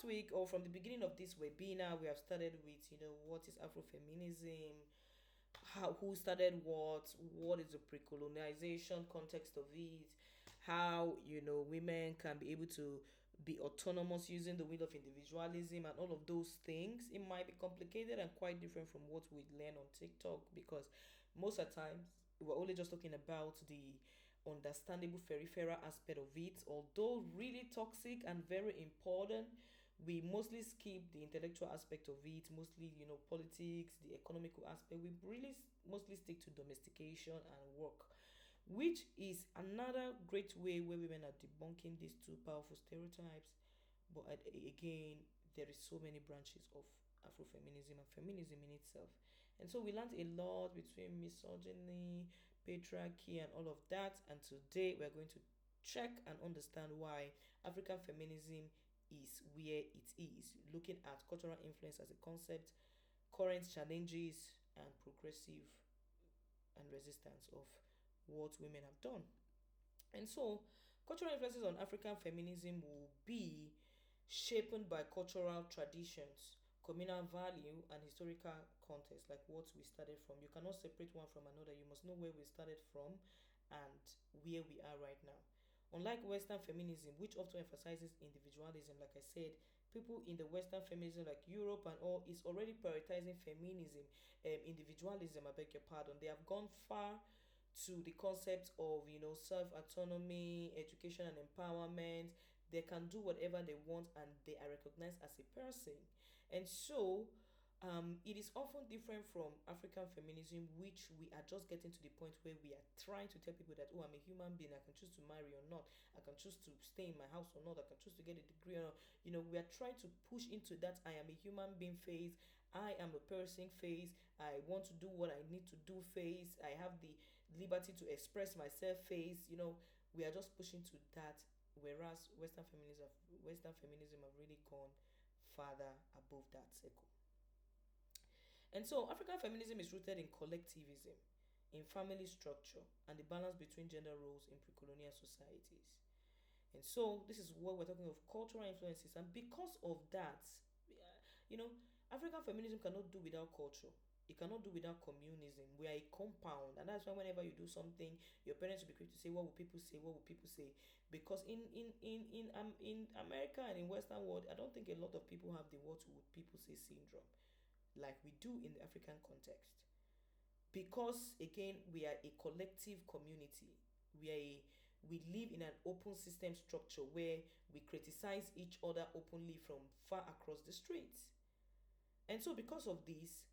week, or from the beginning of this webinar, we have started with, what is Afrofeminism, how who started what is the pre-colonization context of it, how women can be able to be autonomous using the will of individualism and all of those things. It might be complicated and quite different from what we learn on TikTok, because most of the times we're only just talking about the understandable peripheral aspect of it, although really toxic and very important. We mostly skip the intellectual aspect of it, mostly politics, the economical aspect. We really mostly stick to domestication and work, which is another great way where women are debunking these two powerful stereotypes. But again, there is so many branches of Afrofeminism and feminism in itself. And so we learned a lot between misogyny, patriarchy, and all of that. And today we're going to check and understand why African feminism is where it is, looking at cultural influence as a concept, current challenges, and progressive and resistance of what women have done. And so, cultural influences on African feminism will be shaped by cultural traditions, communal value, and historical context, like what we started from. You cannot separate one from another. You must know where we started from and where we are right now. Unlike Western feminism, which often emphasizes individualism, like I said, people in the Western feminism, like Europe and all, is already prioritizing feminism, individualism. I beg your pardon. They have gone far to the concept of self autonomy, education, and empowerment. They can do whatever they want, and they are recognized as a person. And so it is often different from African feminism, which we are just getting to the point where we are trying to tell people that, oh, I'm a human being, I can choose to marry or not, I can choose to stay in my house or not, I can choose to get a degree or not. We are trying to push into that I am a human being phase, I am a person phase, I want to do what I need to do phase, I have the liberty to express myself phase. We are just pushing to that, whereas Western feminism have really gone farther above that circle. And so African feminism is rooted in collectivism, in family structure, and the balance between gender roles in pre-colonial societies. And so this is what we're talking of cultural influences. And because of that, you know, African feminism cannot do without culture. It cannot do without communism. We are a compound, and that's why whenever you do something, your parents will be quick to say, "What will people say? What will people say?" Because in America and in Western world, I don't think a lot of people have the "what would people say" syndrome, like we do in the African context. Because again, we are a collective community. We live in an open system structure where we criticize each other openly from far across the streets. And so because of this,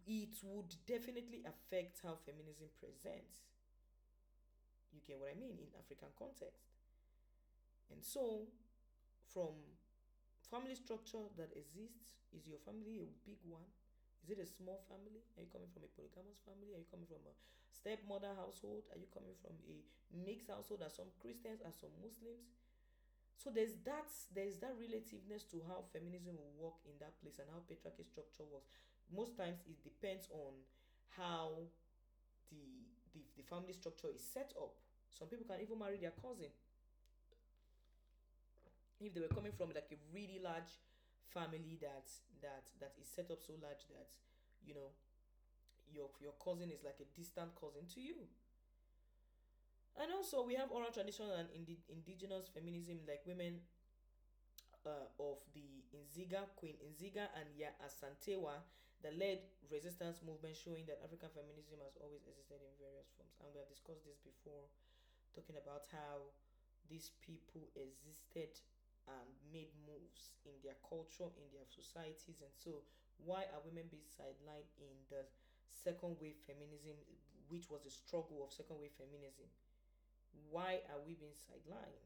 it would definitely affect how feminism presents. You get what I mean in African context. And so from family structure that exists, is your family a big one? Is it a small family? Are you coming from a polygamous family? Are you coming from a stepmother household? Are you coming from a mixed household? Are some Christians? Are some Muslims? So there's that relativeness to how feminism will work in that place and how patriarchy structure works. Most times it depends on how the family structure is set up. Some people can even marry their cousin if they were coming from like a really large family that is set up so large that you know your cousin is like a distant cousin to you. And also we have oral tradition and indigenous feminism, like women of the Nziga, Queen Nziga and Ya Asantewa, that led resistance movement, showing that African feminism has always existed in various forms. And we have discussed this before, talking about how these people existed and made moves in their culture, in their societies. And so why are women being sidelined in the second wave feminism, which was the struggle of second wave feminism? Why are we being sidelined?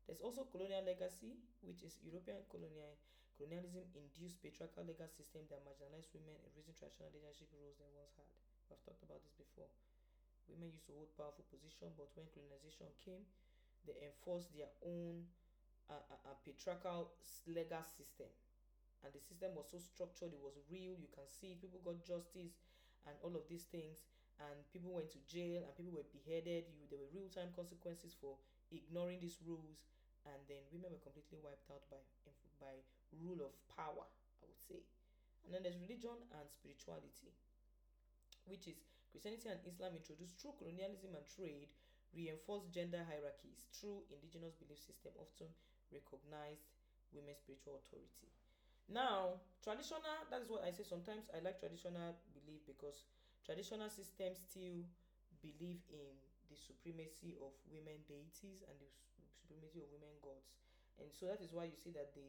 There's also colonial legacy, which is European colonialism induced patriarchal legal system that marginalized women in raising traditional leadership roles they once had. We've talked about this before. Women used to hold powerful position, but when colonization came, they enforced their own patriarchal legal system. And the system was so structured, it was real, you can see it, people got justice and all of these things, and people went to jail and people were beheaded. There were real-time consequences for ignoring these rules, and then women were completely wiped out by rule of power, I would say. And then there's religion and spirituality, which is Christianity and Islam introduced through colonialism and trade, reinforced gender hierarchies through indigenous belief system, often recognized women's spiritual authority. Now, traditional, that is what I say. Sometimes I like traditional belief because traditional systems still believe in the supremacy of women deities and the supremacy of women gods. And so that is why you see that the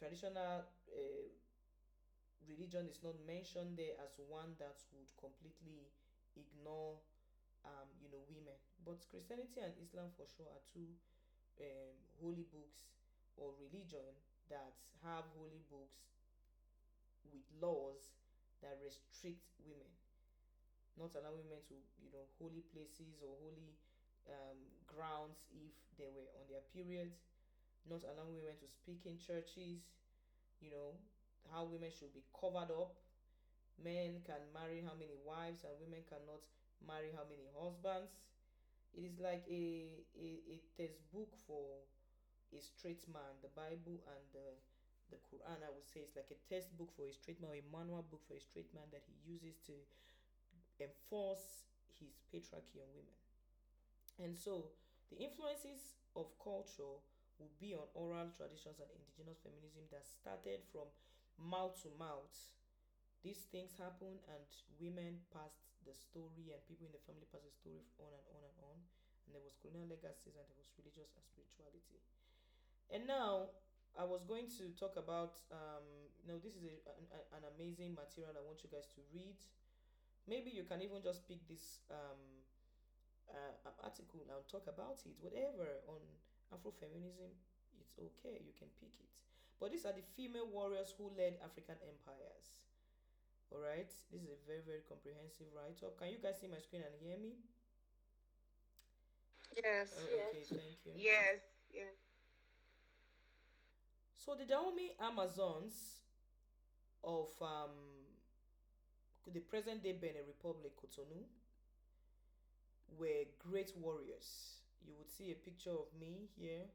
traditional religion is not mentioned there as one that would completely ignore women. But Christianity and Islam for sure are two holy books or religion that have holy books with laws that restrict women, not allow women to holy places or holy grounds if they were on their periods, not allowing women to speak in churches, you know how women should be covered up. Men can marry how many wives and women cannot marry how many husbands. It is like a textbook for a straight man. The Bible and the Quran, I would say, is like a textbook for a straight man, or a manual book for a straight man that he uses to enforce his patriarchy on women. And so the influences of culture will be on oral traditions and indigenous feminism that started from mouth to mouth. These things happen and women passed the story, and people in the family passed the story on and on and on. And there was colonial legacies and there was religious and spirituality. And now I was going to talk about this is an amazing material I want you guys to read. Maybe you can even just pick this article and talk about it, whatever, on Afrofeminism. It's okay, you can pick it. But these are the female warriors who led African empires. All right, this is a very, very comprehensive write up. Can you guys see my screen and hear me? Yes. Okay, thank you. Yes. Yes. So the Dahomey Amazons of the present day Benin Republic, Cotonou, were great warriors. You would see a picture of me here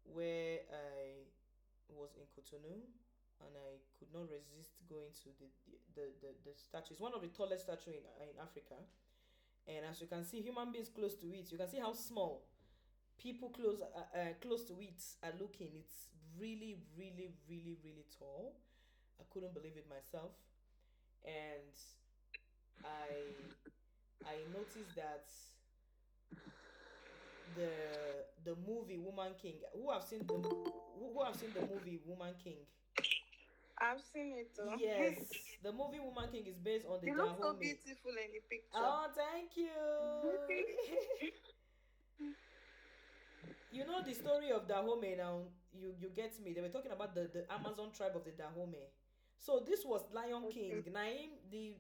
where I was in Cotonou and I could not resist going to the statue. It's one of the tallest statues in Africa. And as you can see, human beings close to it, you can see how small people close to it are looking. It's really, really, really, really tall. I couldn't believe it myself. And I noticed that the movie Woman King. Who have seen the movie Woman King? I've seen it too. Yes, the movie Woman King is based on the You look so Dahomey. beautiful in the picture. Oh, thank you. You know the story of Dahomey now. You get me. They were talking about the Amazon tribe of the Dahomey. So this was Lion King. Naim the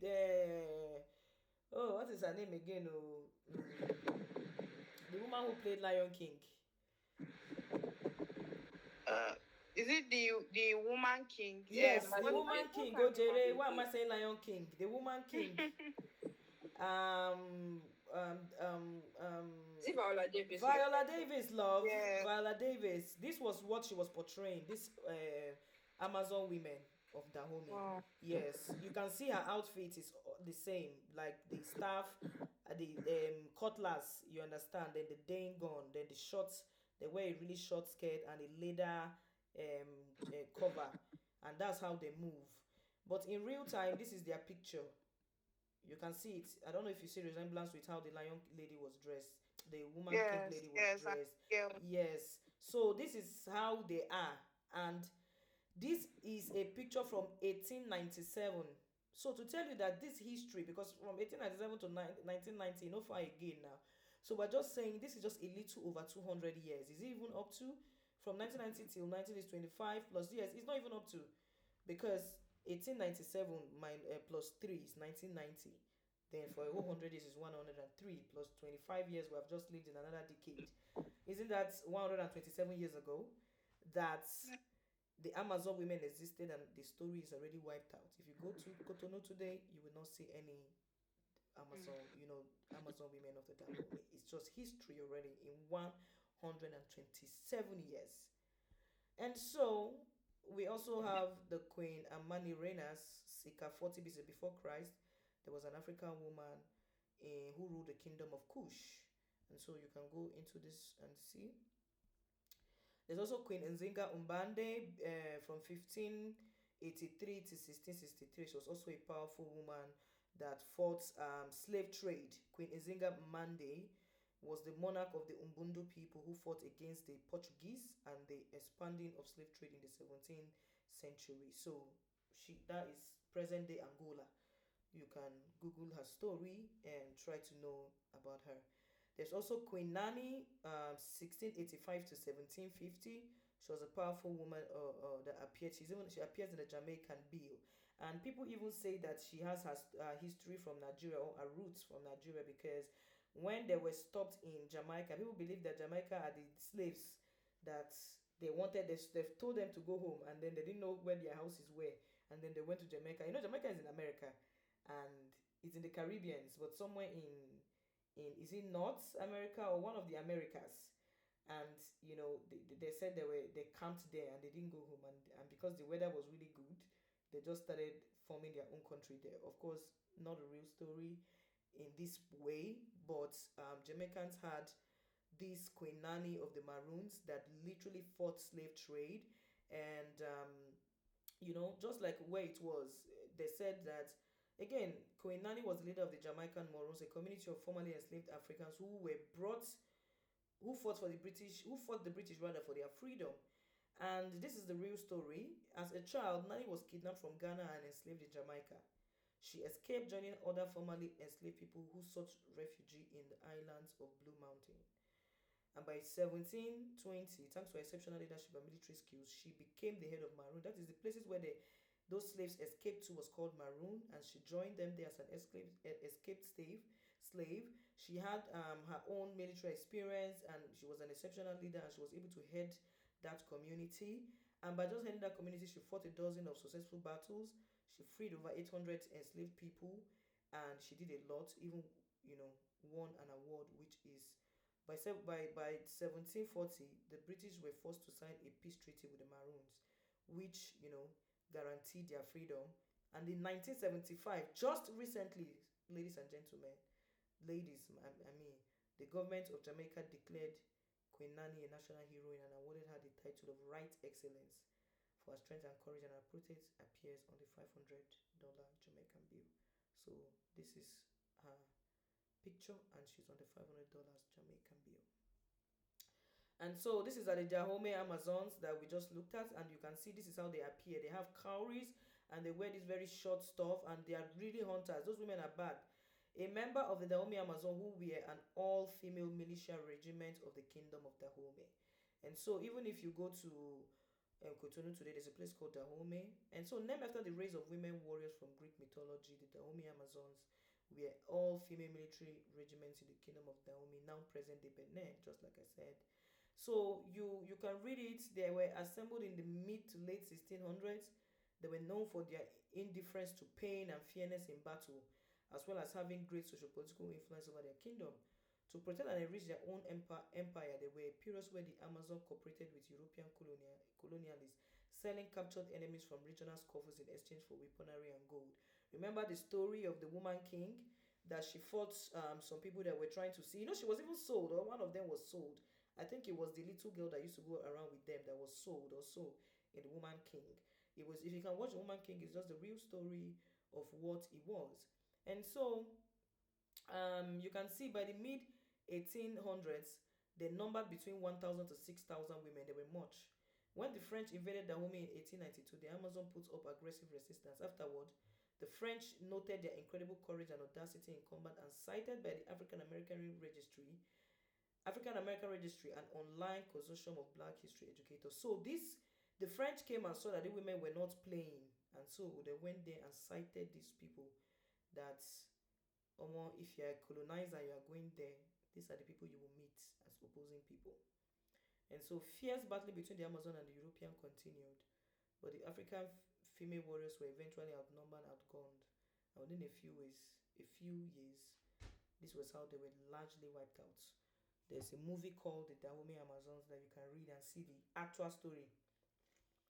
oh, what is her name again? Oh, the woman who played Lion King. Uh, is it the Woman King? Yes, the Woman King. Go Jere. Why am I saying Lion King? The Woman King. um Is it Viola Davis? Viola Davis, love. Yeah. Viola Davis. This was what she was portraying. This Amazon women of Dahomey. Wow. Yes, you can see her outfit is the same, like the staff, the cutlass. You understand? Then the Dane gun, then the shorts. They wear a really short skirt and a leather cover, and that's how they move. But in real time, this is their picture. You can see it. I don't know if you see resemblance with how the lion lady was dressed, the woman king lady was dressed. Yes. So this is how they are, and this is a picture from 1897. So to tell you that this history, because from 1897 to 1990, no far again now. So we're just saying this is just a little over 200 years. Is it even up to? From 1990 till 19 is 25 plus years. It's not even up to, because 1897 plus 3 is 1990. Then for a whole 100 years is 103 plus 25 years. We have just lived in another decade. Isn't that 127 years ago that the Amazon women existed, and the story is already wiped out? If you go to Cotonou today, you will not see any Amazon women of the Dahomey. It's just history already in 127 years. And so we also have the Queen Amani Renas, circa 40 BC before Christ. There was an African woman who ruled the kingdom of Kush. And so you can go into this and see. There's also Queen Nzinga Umbande from 1583 to 1663. She was also a powerful woman that fought slave trade. Queen Nzinga Umbande was the monarch of the Umbundu people who fought against the Portuguese and the expanding of slave trade in the 17th century. So that is present day Angola. You can Google her story and try to know about her. There's also Queen Nani, 1685 to 1750. She was a powerful woman that appeared. She appears in the Jamaican Bill, and people even say that she has her history from Nigeria or her roots from Nigeria because when they were stopped in Jamaica, people believe that Jamaica are the slaves that they wanted. They've told them to go home, and then they didn't know where their houses were, and then they went to Jamaica. You know, Jamaica is in America, and it's in the Caribbeans, but somewhere in is it North America or one of the Americas? And they said they camped there and they didn't go home, and because the weather was really good, they just started forming their own country there. Of course, not a real story in this way, but Jamaicans had this Queen Nanny of the Maroons that literally fought slave trade, and just like where it was, they said that again, Queen Nanny was the leader of the Jamaican Maroons, a community of formerly enslaved Africans who fought the British rather for their freedom. And this is the real story. As a child, Nanny was kidnapped from Ghana and enslaved in Jamaica. She escaped, joining other formerly enslaved people who sought refuge in the islands of Blue Mountain. And by 1720, thanks to her exceptional leadership and military skills, she became the head of Maroon. That is the places where those slaves escaped to was called Maroon, and she joined them there as an escaped slave. She had her own military experience, and she was an exceptional leader, and she was able to head that community. And by just heading that community, she fought a dozen of successful battles. She freed over 800 enslaved people, and she did a lot. Even won an award, which is by 1740, the British were forced to sign a peace treaty with the Maroons, which guaranteed their freedom. And in 1975, just recently, ladies and gentlemen, I mean, the government of Jamaica declared Queen Nanny a national heroine and awarded her the title of Right Excellence for her strength and courage, and her portrait appears on the $500 Jamaican bill. So this is her picture, and she's on the $500 Jamaican bill. And so this is at the Dahomey Amazons that we just looked at, and you can see this is how they appear. They have cowries and they wear this very short stuff, and they are really hunters. Those women are bad. A member of the Dahomey Amazon who were an all-female militia regiment of the Kingdom of Dahomey. And so even if you go to Cotonou today, there's a place called Dahomey. And so named after the race of women warriors from Greek mythology, the Dahomey Amazons were all-female military regiments in the Kingdom of Dahomey, now present-day Benin, just like I said. So you can read it. They were assembled in the mid to late 1600s. They were known for their indifference to pain and fairness in battle, as well as having great socio-political influence over their kingdom. To protect and enrich their own empire, there were periods where the Amazon cooperated with European colonialists, selling captured enemies from regional coffers in exchange for weaponry and gold. Remember the story of the woman king that she fought some people that were trying to see. She was even sold, or one of them was sold. I think it was the little girl that used to go around with them that was sold or so in the Woman King. It was, if you can watch the Woman King, it's just the real story of what it was. And so you can see by the mid 1800s, they numbered between 1,000 to 6,000 women. They were much. When the French invaded Dahomey in 1892, the Amazon put up aggressive resistance. Afterward, the French noted their incredible courage and audacity in combat, and cited by the African American Registry, an online consortium of black history educators. So the French came and saw that the women were not playing, and so they went there and cited these people that, if you're a colonizer, you are going there, these are the people you will meet as opposing people. And so fierce battling between the Amazon and the European continued, but the African female warriors were eventually outnumbered and outgunned. And within a few years, this was how they were largely wiped out. There's a movie called The Dahomey Amazons that you can read and see the actual story